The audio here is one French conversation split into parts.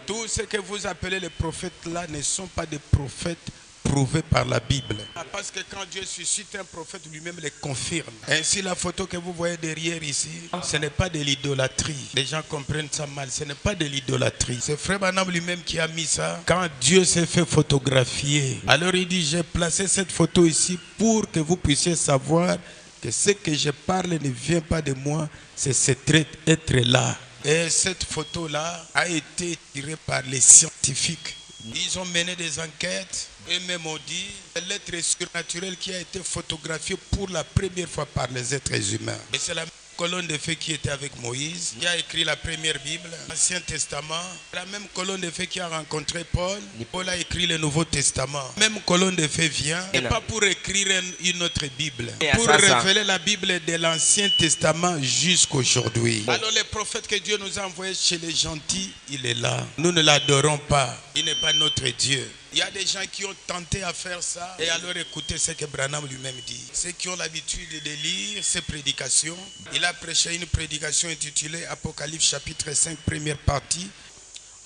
Tous ceux que vous appelez les prophètes là ne sont pas des prophètes prouvés par la Bible. Parce que quand Dieu suscite un prophète, lui-même les confirme. Ainsi, la photo que vous voyez derrière ici, ce n'est pas de l'idolâtrie. Les gens comprennent ça mal. Ce n'est pas de l'idolâtrie. C'est Frère Branham lui-même qui a mis ça. Quand Dieu s'est fait photographier, alors il dit, j'ai placé cette photo ici pour que vous puissiez savoir que ce que je parle ne vient pas de moi, c'est cet être-là. Et cette photo-là a été tirée par les scientifiques. Ils ont mené des enquêtes et même ont dit que l'être surnaturel qui a été photographié pour la première fois par les êtres humains. Et c'est la même colonne de feu qui était avec Moïse, qui a écrit la première Bible, l'Ancien Testament. La même colonne de feu qui a rencontré Paul. Paul a écrit le Nouveau Testament. Même colonne de feu vient, et pas pour écrire une autre Bible, pour révéler la Bible de l'Ancien Testament jusqu'aujourd'hui. Alors les prophètes que Dieu nous a envoyés chez les gentils, il est là. Nous ne l'adorons pas. Il n'est pas notre Dieu. Il y a des gens qui ont tenté à faire ça. Et alors écoutez ce que Branham lui-même dit. Ceux qui ont l'habitude de lire ses prédications. Il a prêché une prédication intitulée Apocalypse chapitre 5 première partie.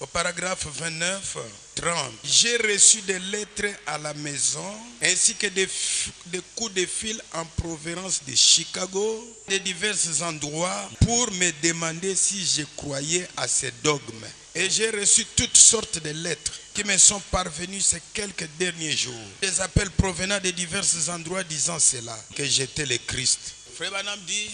Au paragraphe 29, 30. J'ai reçu des lettres à la maison ainsi que des coups de fil en provenance de Chicago, de divers endroits pour me demander si je croyais à ces dogmes. Et j'ai reçu toutes sortes de lettres qui me sont parvenues ces quelques derniers jours. Des appels provenant de divers endroits disant cela, que j'étais le Christ. Frère Branham dit,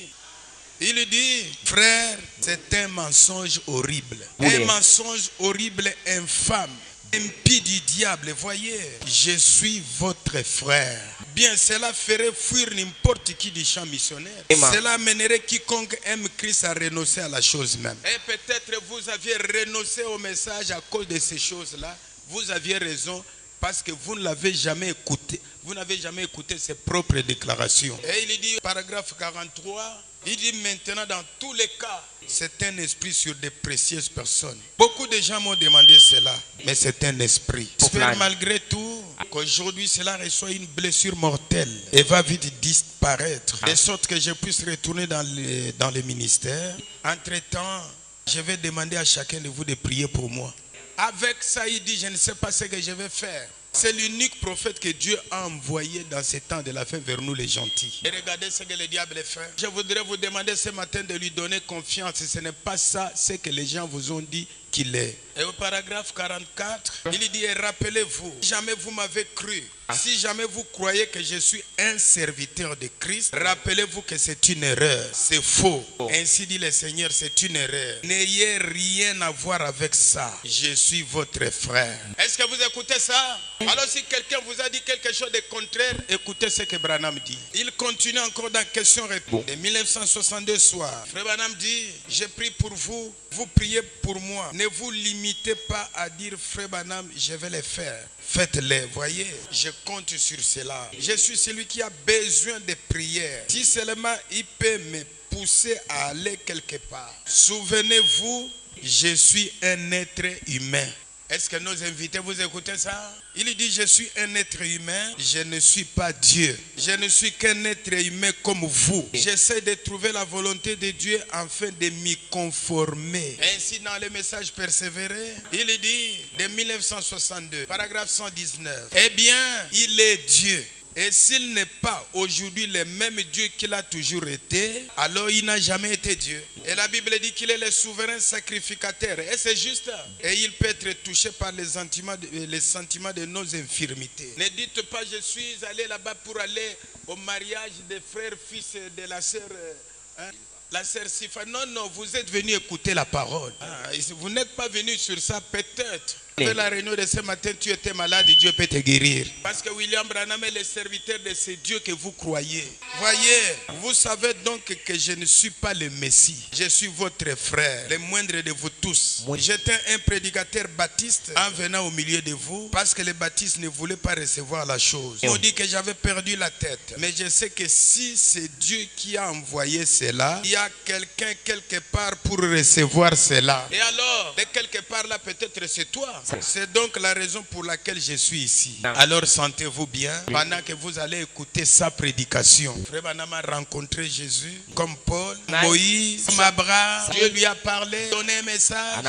il dit, frère, c'est un mensonge horrible. Un mensonge horrible, infâme, impie du diable. Voyez, je suis votre frère. Bien, cela ferait fuir n'importe qui du champ missionnaire. Cela amènerait quiconque aime Christ à renoncer à la chose même. Et peut-être vous aviez renoncé au message à cause de ces choses-là. Vous aviez raison parce que vous ne l'avez jamais écouté. Vous n'avez jamais écouté ses propres déclarations. Et il dit, paragraphe 43, il dit maintenant dans tous les cas, c'est un esprit sur des précieuses personnes. Beaucoup de gens m'ont demandé cela, mais c'est un esprit. J'espère malgré tout qu'aujourd'hui cela reçoit une blessure mortelle et va vite disparaître. De sorte que je puisse retourner dans le ministère. Entre-temps, je vais demander à chacun de vous de prier pour moi. Avec ça, il dit, je ne sais pas ce que je vais faire. C'est l'unique prophète que Dieu a envoyé dans ces temps de la fin vers nous les gentils. Et regardez ce que le diable fait. Je voudrais vous demander ce matin de lui donner confiance. Ce n'est pas ça ce que les gens vous ont dit qu'il est. Et au paragraphe 44, il dit, rappelez-vous, si jamais vous m'avez cru, si jamais vous croyez que je suis un serviteur de Christ, rappelez-vous que c'est une erreur, c'est faux. Ainsi dit le Seigneur, c'est une erreur. N'ayez rien à voir avec ça. Je suis votre frère. Est-ce que vous écoutez ça? Alors si quelqu'un vous a dit quelque chose de contraire, écoutez ce que Branham dit. Il continue encore dans question-réponse. De 1962 soir, Frère Branham dit, je prie pour vous, vous priez pour moi. Ne vous limitez pas à dire, Frère Branham, je vais le faire. Faites-le, voyez, je compte sur cela. Je suis celui qui a besoin de prières. Si seulement il peut me pousser à aller quelque part. Souvenez-vous, je suis un être humain. Est-ce que nos invités, vous écoutez ça? Il dit, je suis un être humain, je ne suis pas Dieu. Je ne suis qu'un être humain comme vous. J'essaie de trouver la volonté de Dieu afin de m'y conformer. Ainsi, dans le message persévéré, il dit, de 1962, paragraphe 119, eh bien, il est Dieu. Et s'il n'est pas aujourd'hui le même Dieu qu'il a toujours été, alors il n'a jamais été Dieu. Et la Bible dit qu'il est le souverain sacrificateur. Et c'est juste. Et il peut être touché par les sentiments de nos infirmités. Ne dites pas, je suis allé là-bas pour aller au mariage des frères, fils de la sœur. La sœur Sifa. Non, non, vous êtes venu écouter la parole. Vous n'êtes pas venu sur ça, peut-être. De la réunion de ce matin, tu étais malade et Dieu peut te guérir. Parce que William Branham est le serviteur de ce Dieu que vous croyez. Voyez, vous savez donc que je ne suis pas le Messie. Je suis votre frère, le moindre de vous tous. J'étais un prédicateur baptiste en venant au milieu de vous parce que les baptistes ne voulaient pas recevoir la chose. On dit que j'avais perdu la tête. Mais je sais que si c'est Dieu qui a envoyé cela, il y a quelqu'un quelque part pour recevoir cela. Et alors, de quelque part là, peut-être c'est toi. C'est donc la raison pour laquelle je suis ici. Alors sentez-vous bien pendant que vous allez écouter sa prédication. Frère Branham a rencontré Jésus comme Paul, Moïse, comme Abraham. Dieu lui a parlé, donné un message.